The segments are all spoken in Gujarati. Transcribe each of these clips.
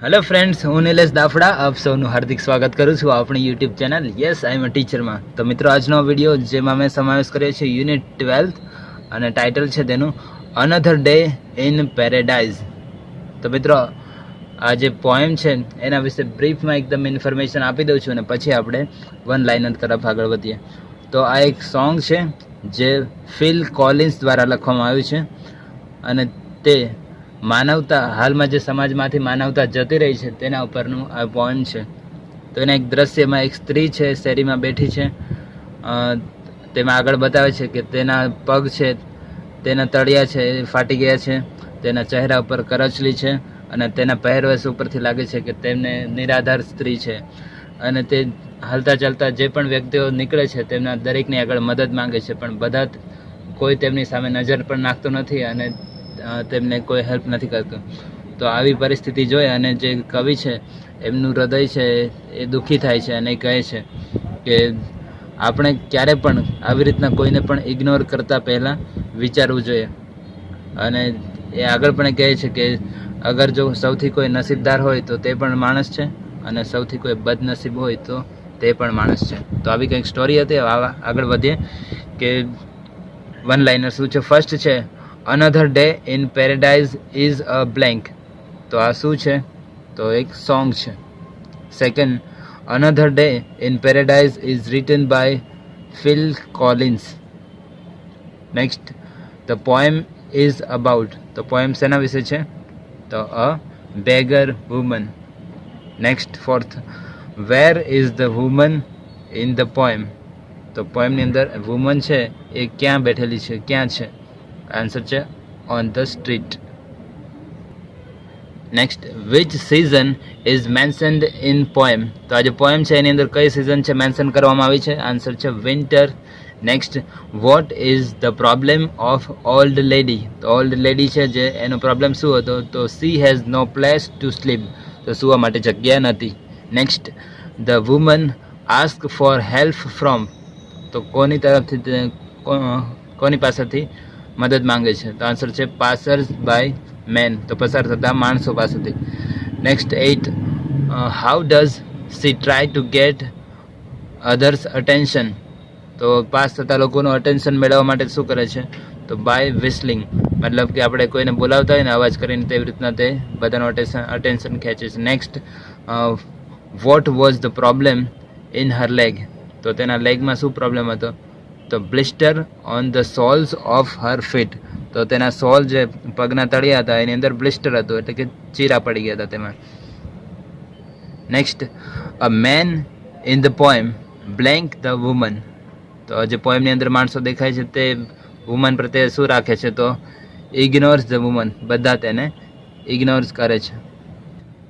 હેલો ફ્રેન્ડ્સ, હું નિલેશ દાફડા આપ સૌનું હાર્દિક સ્વાગત કરું છું આપણી યુટ્યુબ ચેનલ યસ આઈ એમ અ ટીચરમાં. તો મિત્રો, આજનો વિડીયો જેમાં મેં સમાવેશ કર્યો છે યુનિટ 12 અને ટાઇટલ છે તેનું અનધર ડે ઇન પેરેડાઇઝ. તો મિત્રો, આ જે પોએમ છે એના વિશે બ્રીફમાં એકદમ ઇન્ફોર્મેશન આપી દઉં છું અને પછી આપણે વન લાઇનર તરફ આગળ વધીએ. તો આ એક સોંગ છે જે ફિલ કોલિન્સ દ્વારા લખવામાં આવ્યું છે અને તે માનવતા, હાલમાં જે સમાજમાંથી માનવતા જતી રહી છે તેના ઉપરનું આ પોઈમ છે. તો એના એક દ્રશ્યમાં એક સ્ત્રી છે, શેરીમાં બેઠી છે. તેમાં આગળ બતાવે છે કે તેના પગ છે, તેના તળિયા છે એ ફાટી ગયા છે, તેના ચહેરા ઉપર કરચલી છે અને તેના પહેરવેશ ઉપરથી લાગે છે કે તેમને નિરાધાર સ્ત્રી છે. અને તે હાલતા ચાલતા જે પણ વ્યક્તિઓ નીકળે છે તેમના દરેકની આગળ મદદ માંગે છે, પણ બધા કોઈ તેમની સામે નજર પણ નાખતું નથી અને તેમને કોઈ હેલ્પ નથી કરતું. તો આવી પરિસ્થિતિ જોઈ અને જે કવિ છે એમનું હૃદય છે એ દુઃખી થાય છે અને કહે છે કે આપણે ક્યારે પણ આવી રીતના કોઈને પણ ઇગ્નોર કરતાં પહેલાં વિચારવું જોઈએ. અને એ આગળ પણ કહે છે કે અગર જો સૌથી કોઈ નસીબદાર હોય તો તે પણ માણસ છે અને સૌથી કોઈ બદનસીબ હોય તો તે પણ માણસ છે. તો આવી કંઈક સ્ટોરી હતી. આગળ વધીએ કે વન લાઇનર શું છે. ફર્સ્ટ છે another day in paradise is a blank. તો આ શું છે? તો એક સોંગ છે. Second, another day in paradise is written by Phil Collins. Next, the poem is about. તો પોએમ શેના વિશે છે? તો a beggar woman. Next, fourth, where is the woman in the poem. તો પોએમની અંદર વુમન છે એ ક્યાં બેઠેલી છે, ક્યાં છે? આન્સર છે on the street. Next, which season is mentioned in poem. તો આ જે પોએમ છે એની અંદર કઈ સિઝન છે મેન્શન કરવામાં આવી છે? આન્સર છે winter. Next, what is the problem of old lady. તો ઓલ્ડ લેડી છે જે એનો પ્રોબ્લેમ શું હતો? તો she has no place to sleep. તો સુવા માટે જગ્યા નથી. Next, the woman ask for help from. તો કોની તરફથી, કોની પાસેથી મદદ માંગે છે? તો આન્સર છે પાસર્સ બાય મેન. તો પસાર થતા માણસો પાસેથી. Next 8, how does she try to gate others attention. તો પાસ થતા લોકોનું અટેન્શન મેળવવા માટે શું કરે છે? તો બાય વિસ્લિંગ. મતલબ કે આપણે કોઈને બોલાવતા હોય ને અવાજ કરીને તેવી રીતના તે બધાનું અટેન્શન ખેંચે છે. Next, what was the problem in her leg. તો તેના લેગમાં શું પ્રોબ્લેમ હતો? તો blister on the soles of her feet. તો તેના સોલ જે પગના તળિયા હતા એની અંદર બ્લિસ્ટર હતું, એટલે કે ચીરા પડી ગયા હતા તેમાં. Next, a man in the poem blank the woman. તો જે પોએમની અંદર માણસો દેખાય છે તે વુમન પ્રત્યે શું રાખે છે? તો ઇગ્નોર્સ ધ વુમન. બધા તેને ઇગ્નોર્સ કરે છે.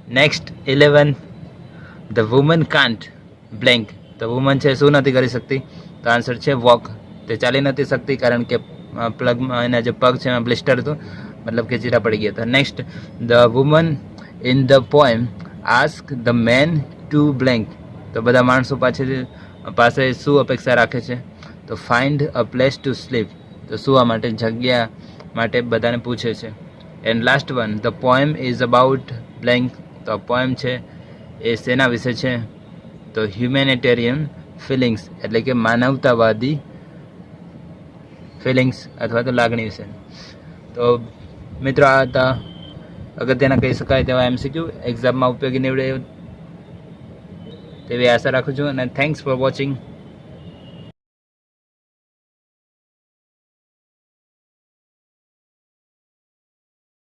Next 11, the woman can't blank. તો વુમન છે શું નથી કરી શકતી? તો આન્સર છે વોક. તે ચાલી નથી શકતી કારણ કે પ્લગમાં એના જે પગ છે એમાં બ્લિસ્ટર હતું, મતલબ કે ચીરા પડી ગયા હતા. Next, the woman in the poem ask the men to blank. તો બધા માણસો પાસે શું અપેક્ષા રાખે છે? તો find a place to sleep. તો સુવા માટે જગ્યા માટે બધાને પૂછે છે. And last one, the poem is about blank. તો પોએમ છે એ શેના વિશે છે? તો હ્યુમેનિટેરિયન ફિલિંગ્સ, એટલે કે માનવતાવાદી ફિલિંગ્સ અથવા તો લાગણી વિશે. તો મિત્રો, આ હતા અગત્યના કહી શકાય તેવા MCQ, એક્ઝામમાં ઉપયોગી નીવડે તેવી આશા રાખું છું અને થેન્ક્સ ફોર વોચિંગ.